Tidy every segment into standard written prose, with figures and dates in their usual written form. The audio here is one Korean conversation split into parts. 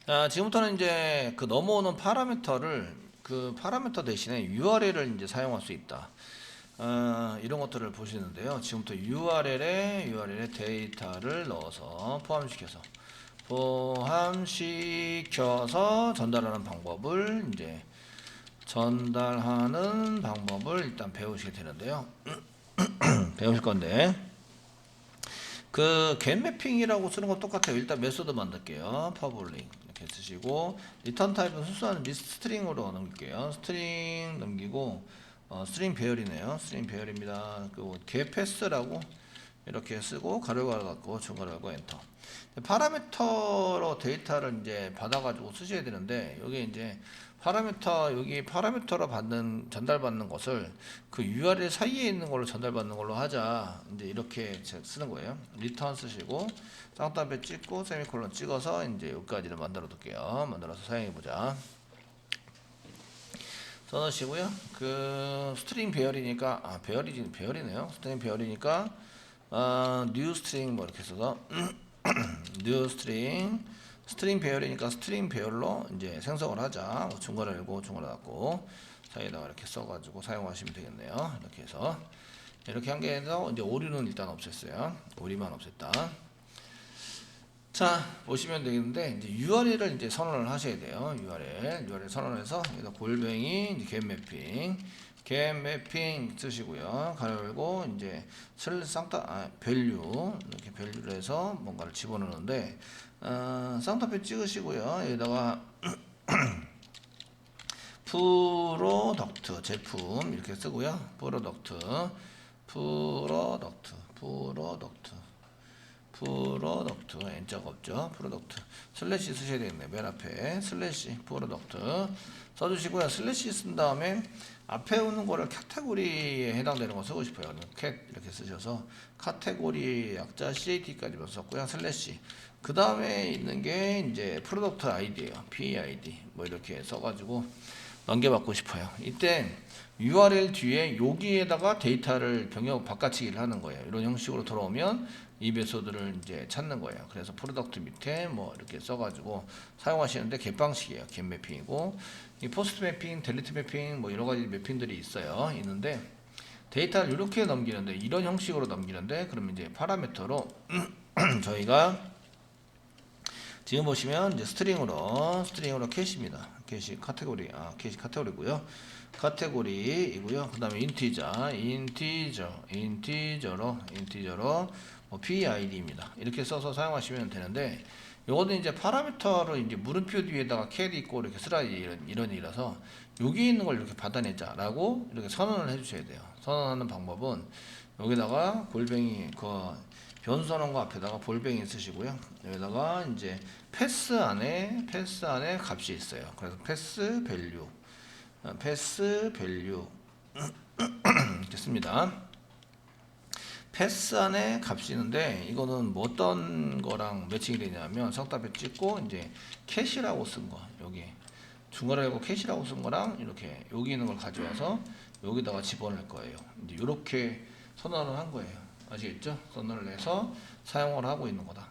자, 지금부터는 이제 그 넘어오는 파라미터를 그 파라미터 대신에 URL을 이제 사용할 수 있다. 이런 것들을 보시는데요. 지금부터 URL에 데이터를 넣어서 포함시켜서 전달하는 방법을 일단 배우시게 되는데요. 배우실 건데 그 getMapping이라고 쓰는 건 똑같아요. 일단 메소드 만들게요. public 이렇게 쓰시고 리턴 타입은 순수한 스트링으로 넘길게요. 스트링 넘기고 스트링 배열이네요. 스트링 배열입니다. 그리고 getPass라고 이렇게 쓰고 가로 갖고 중괄호 갖고 엔터. 파라미터로 데이터를 이제 받아가지고 쓰셔야 되는데 여기 이제 여기 파라미터로 전달받는 것을 그 URL 사이에 있는 걸로 전달받는 걸로 하자. 이제 이렇게 쓰는 거예요. 리턴 쓰시고 쌍따옴표 찍고 세미콜론 찍어서 이제 여기까지를 만들어 둘게요. 만들어서 사용해 보자. 써놓으시고요. 그 스트링 배열이니까 배열이네요. 스트링 배열이니까 뉴 스트링 뭐 이렇게 써서 뉴 스트링 배열이니까 스트링 배열로 이제 생성을 하자. 중괄호 열고 중괄호 닫고 사이에다가 이렇게 써가지고 사용하시면 되겠네요. 이렇게 해서 이렇게 한 개 해서 이제 오류는 일단 없앴어요. 오류만 없앴다. 자, 보시면 되겠는데 이제 URL을 이제 선언을 하셔야 돼요. URL 선언해서 여기다 골뱅이 이제 getMapping 쓰시고요. 가로 열고 이제 밸류 이렇게 밸류를 해서 뭔가를 집어넣는데 쌍따옴표 찍으시고요. 여기다가 프로덕트 제품 이렇게 쓰고요. 프로덕트 N자가 없죠. 프로덕트 슬래시 쓰셔야 되겠네. 맨 앞에 슬래시 프로덕트 써주시고요. 슬래시 쓴 다음에 앞에 오는 거를 카테고리에 해당되는 거 쓰고 싶어요. 캣 이렇게 쓰셔서 카테고리 약자 CAT까지만 썼고요. 슬래시 그 다음에 있는 게 이제 프로덕트 아이디예요. PID 뭐 이렇게 써가지고 넘겨받고 싶어요. 이때 URL 뒤에 여기에다가 데이터를 바꿔치기를 하는 거예요. 이런 형식으로 돌아오면 이 메소드를 이제 찾는 거예요. 그래서 프로덕트 밑에 뭐 이렇게 써가지고 사용하시는데 get방식이에요. get매핑이고 이 포스트 매핑, 델리트 매핑 뭐 여러 가지 매핑들이 있는데 데이터를 이렇게 넘기는데 이런 형식으로 넘기는데 그러면 이제 파라미터로 저희가 지금 보시면 이제 스트링으로 캐시입니다. 캐시 카테고리고요. 카테고리이고요. 그다음에 인티저로 뭐 PID입니다. 이렇게 써서 사용하시면 되는데 요거는 이제 파라미터로 이제 물음표 뒤에다가 cat 있고 이렇게 쓰라지 이런 일이라서 여기 있는 걸 이렇게 받아내자라고 이렇게 선언을 해주셔야 돼요. 선언하는 방법은 여기다가 골뱅이 변수 선언과 앞에다가 볼뱅이 쓰시고요. 여기다가 이제 패스 안에 값이 있어요. 그래서 패스 밸류 됐습니다. 패스 안에 값이 있는데 이거는 뭐 어떤 거랑 매칭이 되냐면 쌍따옴표 찍고 이제 캐시라고 쓴 거 여기 중괄호 열고 캐시라고 쓴 거랑 이렇게 여기 있는 걸 가져와서 여기다가 집어넣을 거예요. 이제 이렇게 선언을 한 거예요. 아시겠죠? 선언을 해서 사용을 하고 있는 거다.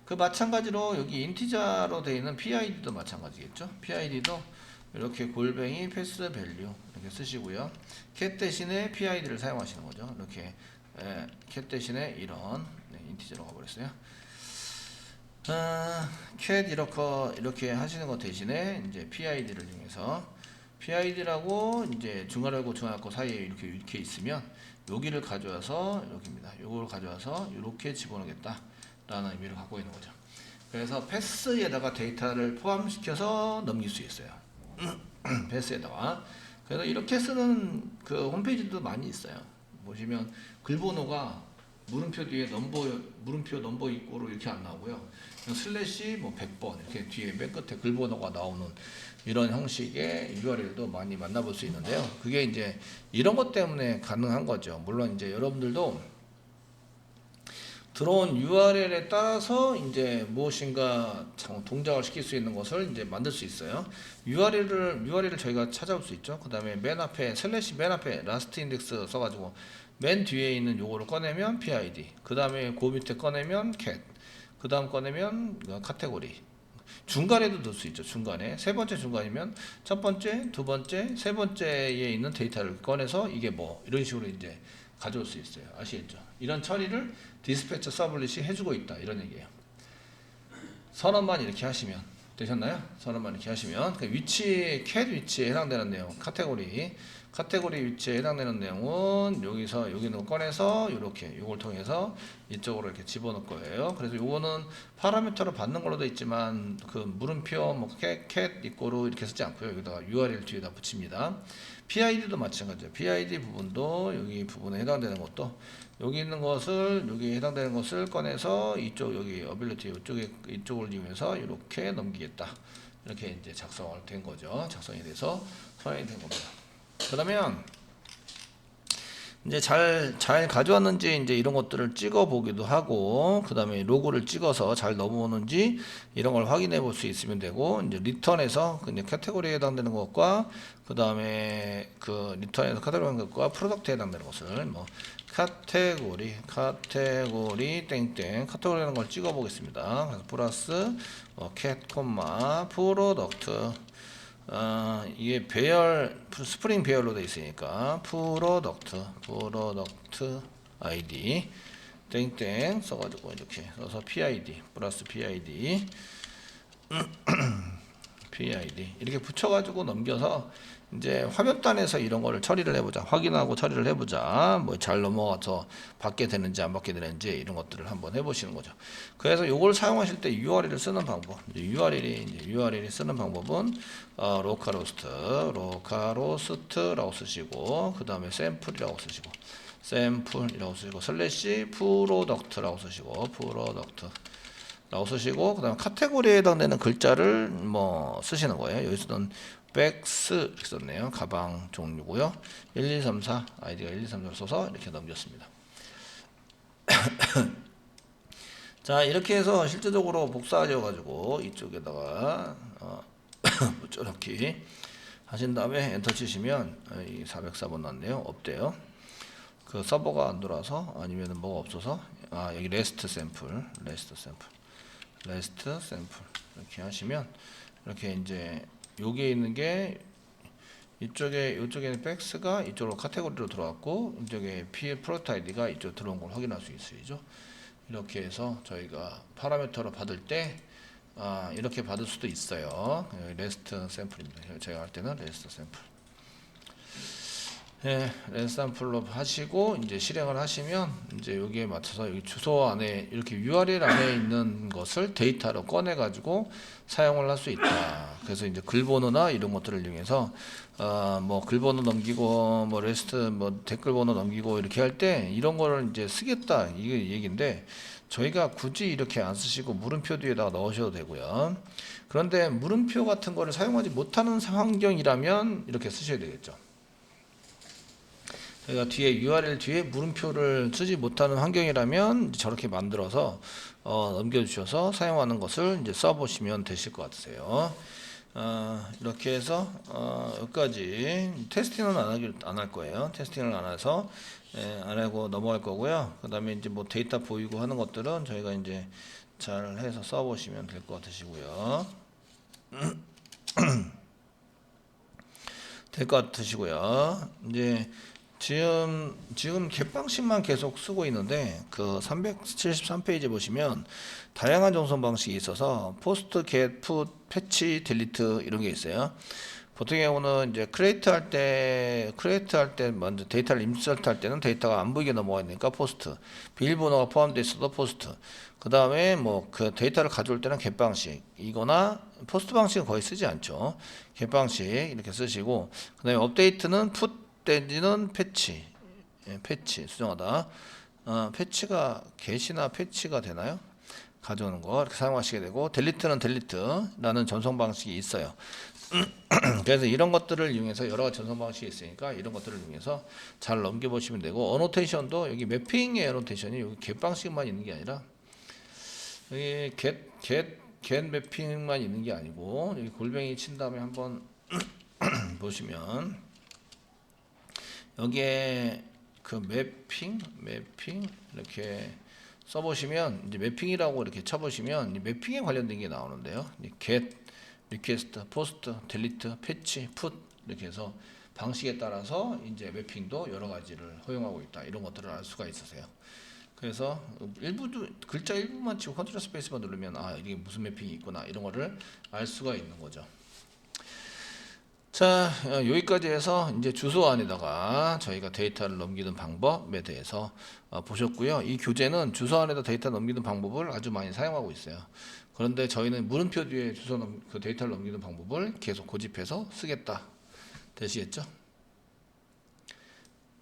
그 마찬가지로 여기 인티저로 되어 있는 PID도 마찬가지겠죠? PID도 이렇게 골뱅이 패스 밸류 이렇게 쓰시고요. cat 대신에 PID를 사용하시는 거죠. 이렇게 cat 대신에 이런 인티저로 가버렸어요. cat 이렇게 하시는 것 대신에 이제 PID를 이용해서 PID라고 이제 중괄호하고 중괄호 사이에 이렇게 있으면 여기를 가져와서 여기입니다. 요걸 가져와서 이렇게 집어넣겠다라는 의미를 갖고 있는 거죠. 그래서 패스에다가 데이터를 포함시켜서 넘길 수 있어요. 패스에다가. 그래서 이렇게 쓰는 그 홈페이지도 많이 있어요. 보시면 글번호가 물음표 뒤에 물음표 넘버 이꼬로 이렇게 안 나오고요. 슬래시 뭐 100번 이렇게 뒤에 맨 끝에 글번호가 나오는 이런 형식의 URL도 많이 만나볼 수 있는데요. 그게 이제 이런 것 때문에 가능한 거죠. 물론 이제 여러분들도 들어온 URL에 따라서 이제 무엇인가 동작을 시킬 수 있는 것을 이제 만들 수 있어요. URL을 저희가 찾아올 수 있죠. 그 다음에 맨 앞에 슬래시 맨 앞에 라스트 인덱스 써가지고 맨 뒤에 있는 요거를 꺼내면 PID, 그 다음에 그 밑에 꺼내면 cat, 그 다음 꺼내면 카테고리, 중간에도 넣을 수 있죠. 중간에 세 번째 중간이면 첫 번째, 두 번째, 세 번째에 있는 데이터를 꺼내서 이게 뭐 이런 식으로 이제 가져올 수 있어요. 아시겠죠? 이런 처리를 디스패처 서블릿이 해주고 있다 이런 얘기예요. 선언만 이렇게 하시면 되셨나요? 선언만 이렇게 하시면 그 위치, 캣 위치에 해당되는 내용, 카테고리 위치에 해당되는 내용은 여기서 여기는 꺼내서 이렇게 요걸 통해서 이쪽으로 이렇게 집어넣을 거예요. 그래서 요거는 파라미터로 받는 걸로 돼 있지만 그 물음표 뭐 캣 이꼬로 이렇게 쓰지 않고요. 여기다가 URL 뒤에다 붙입니다. PID도 마찬가지예요. PID 부분도 여기 부분에 해당되는 것도 여기 있는 것을 여기에 해당되는 것을 꺼내서 이쪽 여기 어빌리티 이쪽을 이용해서 이렇게 넘기겠다. 이렇게 이제 작성을 된 거죠. 작성이 돼서 선언이 된 겁니다. 그러면 이제 잘 가져왔는지 이제 이런 것들을 찍어 보기도 하고 그 다음에 로고를 찍어서 잘 넘어오는지 이런 걸 확인해 볼 수 있으면 되고 이제 리턴에서 이제 카테고리에 해당되는 것과 그 다음에 그 리턴에서 카테고리에 해당되는 것과 프로덕트에 해당되는 것을 뭐 카테고리 땡땡 카테고리라는 걸 찍어 보겠습니다. 그래서 플러스 캣 콤마 프로덕트 이게 배열 스프링 배열로 되어 있으니까 프로덕트 ID 땡땡 써가지고 이렇게 써서 PID 플러스 PID 이렇게 붙여가지고 넘겨서 이제 화면단에서 이런 거를 처리를 해보자. 확인하고 처리를 해보자. 뭐 잘 넘어가서 받게 되는지 안 받게 되는지 이런 것들을 한번 해보시는 거죠. 그래서 이걸 사용하실 때 URL을 쓰는 방법. URL이 쓰는 방법은 로카로스트라고 쓰시고 그 다음에 샘플이라고 쓰시고 슬래시 프로덕트라고 쓰시고 그 다음에 카테고리에 해당되는 글자를 뭐 쓰시는 거예요. 여기서는 백스 이렇게 썼네요. 가방 종류고요. 1234 아이디가 1234를 써서 이렇게 넘겼습니다. 자 이렇게 해서 실제적으로 복사하셔 가지고 이쪽에다가 붙여넣기 하신 다음에 엔터 치시면 이 404번 났네요. 없대요. 그 서버가 안 돌아서 아니면 뭐가 없어서 여기 레스트 샘플 이렇게 하시면 이렇게 이제 여기에 있는 게 이쪽에는 백스가 이쪽으로 카테고리로 들어왔고 이쪽에 프로덕트 아이디가 이쪽 들어온 걸 확인할 수 있어요. 이렇게 해서 저희가 파라미터로 받을 때 이렇게 받을 수도 있어요. 레스트 샘플입니다. 제가 할 때는 레스트 샘플. 네, 레스트 샘플로 하시고 이제 실행을 하시면 이제 여기에 맞춰서 여기 주소 안에 이렇게 URL 안에 있는 것을 데이터로 꺼내 가지고 사용을 할 수 있다. 그래서 이제 글번호나 이런 것들을 이용해서 뭐 글번호 넘기고 뭐 레스트 뭐 댓글 번호 넘기고 이렇게 할 때 이런 거를 이제 쓰겠다 이게 얘기인데 저희가 굳이 이렇게 안 쓰시고 물음표 뒤에다가 넣으셔도 되고요. 그런데 물음표 같은 거를 사용하지 못하는 환경이라면 이렇게 쓰셔야 되겠죠. 저희가 뒤에 URL 뒤에 물음표를 쓰지 못하는 환경이라면 저렇게 만들어서 넘겨주셔서 사용하는 것을 이제 써보시면 되실 것 같으세요. 이렇게 해서 여기까지 테스팅은 안 할 거예요. 테스팅을 안 해서 안 하고 넘어갈 거고요. 그 다음에 이제 뭐 데이터 보이고 하는 것들은 저희가 이제 잘 해서 써보시면 될 것 같으시고요. 될 것 같으시고요. 이제 지금 겟방식만 계속 쓰고 있는데 그 373페이지 보시면 다양한 전송 방식이 있어서 포스트, 겟, 풋, 패치, 딜리트 이런 게 있어요. 보통의 경우는 이제 크리에이트 할 때 먼저 데이터를 인서트 할 때는 데이터가 안 보이게 넘어가 있으니까 포스트, 비밀번호가 포함되어 있어도 포스트. 그 다음에 뭐 그 데이터를 가져올 때는 겟 방식이거나 포스트 방식은 거의 쓰지 않죠. 겟 방식 이렇게 쓰시고 그 다음에 업데이트는 풋 때지는 패치, 패치 수정하다. 패치가 겟이나 패치가 되나요? 가져오는 거 이렇게 사용하시게 되고 델리트는 델리트라는 전송 방식이 있어요. 그래서 이런 것들을 이용해서 여러 가지 전송 방식이 있으니까 이런 것들을 이용해서 잘 넘겨보시면 되고 어노테이션도 여기 매핑의 어노테이션이 여기 겟 방식만 있는 게 아니라 여기 겟 매핑만 있는 게 아니고 여기 골뱅이 친 다음에 한번 보시면 여기에 그 매핑 이렇게 써보시면 이제 매핑이라고 이렇게 쳐보시면 이 매핑에 관련된 게 나오는데요. 이 get, request, post, delete, patch, put 이렇게 해서 방식에 따라서 이제 매핑도 여러 가지를 허용하고 있다. 이런 것들을 알 수가 있으세요. 그래서 일부도 글자 일부만 치고 컨트롤 스페이스만 누르면 아 이게 무슨 매핑이 있구나 이런 거를 알 수가 있는 거죠. 자, 여기까지 해서 이제 주소 안에다가 저희가 데이터를 넘기는 방법에 대해서 보셨고요. 이 교재는 주소 안에다 데이터 넘기는 방법을 아주 많이 사용하고 있어요. 그런데 저희는 물음표 뒤에 그 데이터를 넘기는 방법을 계속 고집해서 쓰겠다. 되시겠죠?